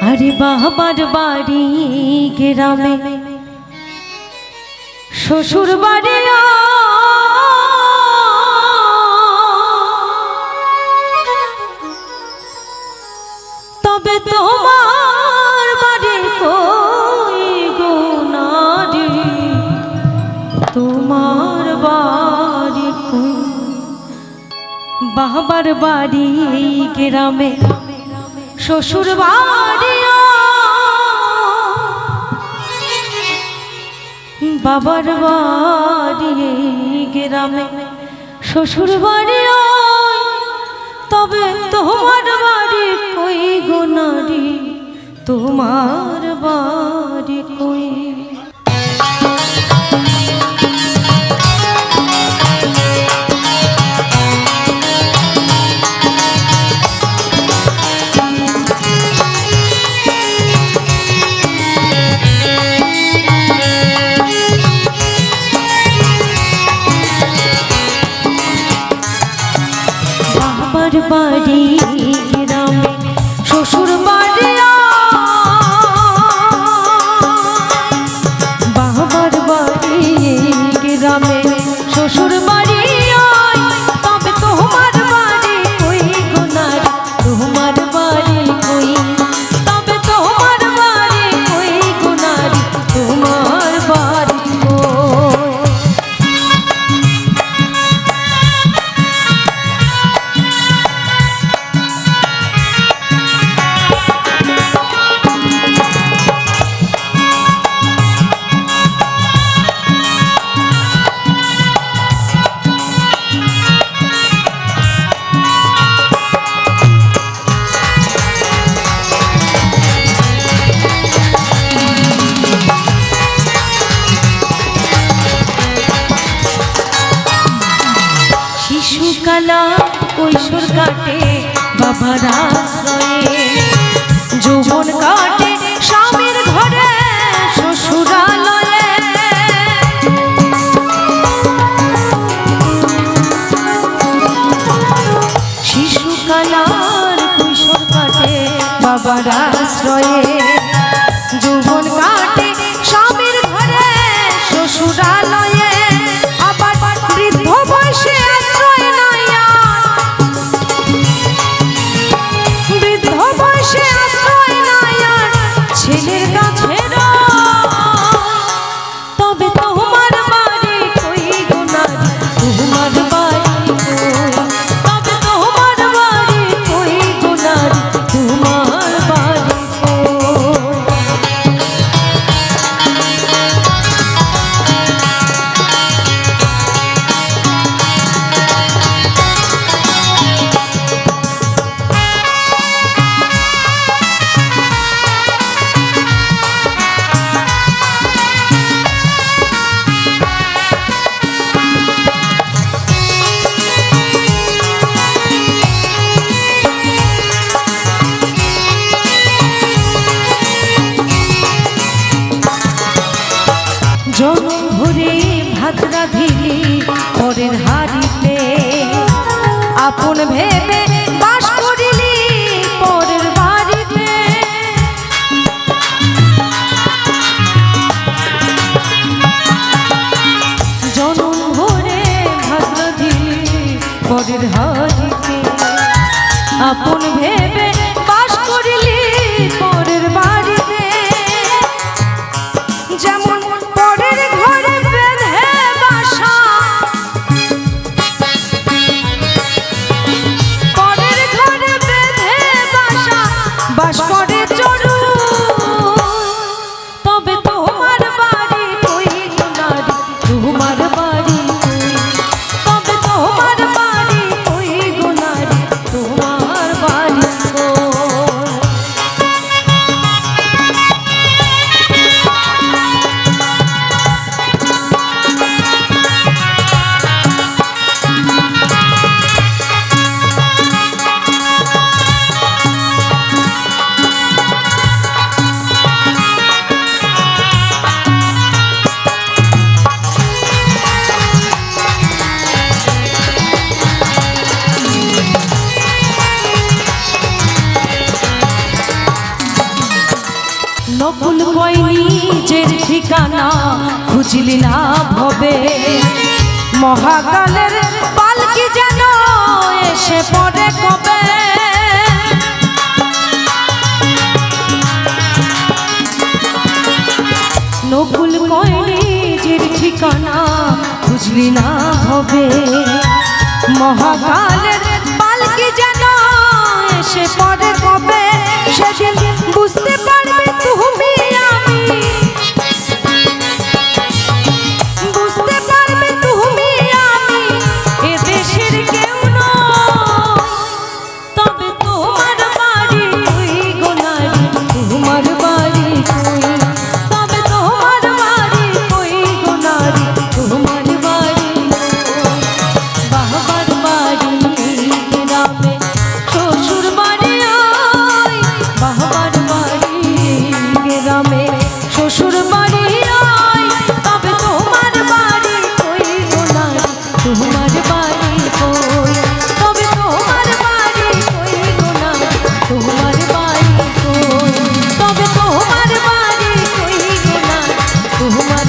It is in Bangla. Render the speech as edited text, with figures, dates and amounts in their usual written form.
আরে বাবার বাড়ি গ্রামে শ্বশুর বাড়ি তবে তোমার বাড়ি কই গো নারী, তোমার বাড়ি কই? বাবার বাড়ি গ্রামে শ্বশুর বাড়ি, বাবার বাড়ি গ্রামে শ্বশুর বাড়ি, তবে তোমার বাড়ি কই গো নারী, তোমার বাড়ি কই? বাড়ি গ্রামে শ্বশুর বাড়ি, বাবার বাড়ি গ্রামে শ্বশুর বাড়ি, তবে তোমার বাড়ি কই গো নারী, তোমার বাড়ি কই? তবে তোমার বাড়ি কই গো নারী, তোমার বাড়ি কই? শিশুকালা কৈশোর কাটে বাবার আশ্রয়ে, যৌবন কাটে স্বামীর ঘরে শ্বশুরালয়ে, শিশুকালার কৈশোর কাটে বাবার আশ্রয়ে, যৌবন কাটে স্বামীর ঘরে শ্বশুরালয়ে, আবার বৃদ্ধ বয়সে ছেলের কাছে, তবে তোমার বাড়ি কই গো নারী, তোমার বাড়ি কই? তবে তোমার বাড়ি কই গো নারী, তোমার বাড়ি কই? জনম ভরে ভাত রাঁধিলি পরের হাড়িতে, আপন ভেবে বাস করিলি পরের বাড়িতে, জনম ভরে ভাত রাঁধিলি পরের হাড়িতে, আপন ভেবে বাস করিলি পরের বাড়িতে, যেমন পরের ঘরে বেঁধে বাসা, পরের ঘরে বেঁধে বাসা বাস করে চড়ু, তবে তোমার বাড়ি কই গো নারী, তোমার বাড়ি কই? তবে তোমার বাড়ি কই গো নারী, তোমার বাড়ি কই? নকুল কই নিজের ঠিকানা খুঁজলি লাভ হবে, মহাকালের পালকি যেন এসে পড়ে কবে। নকুল কই নিজের ঠিকানা খুঁজলি লাভ হবে, মহাকালের পালকি যেন এসে পড়ে কবে। সেদিন বুঝতে পারবে তুমি আমি, বুঝতে পারবে তুমি আমি এ দেশের কেউ নয়। তবে তোমার বাড়ি কই গো নারী, তোমার বাড়ি কই, তবে তোমার বাড়ি কই গো নারী, তোমার বাড়ি কই। বাবার বাড়ি গ্রামে, শ্বশুর বাড়ি ওই, বাবার বাড়ি গ্রামে, শ্বশুর বাড়ি ওই। তবে তোমার বাড়ি কই গো নারী, তোমার বাড়ি কই, তবে তোমার বাড়ি কই গো নারী, তোমার বাড়ি কই, তবে তোমার বাড়ি কই গো নারী, তোমার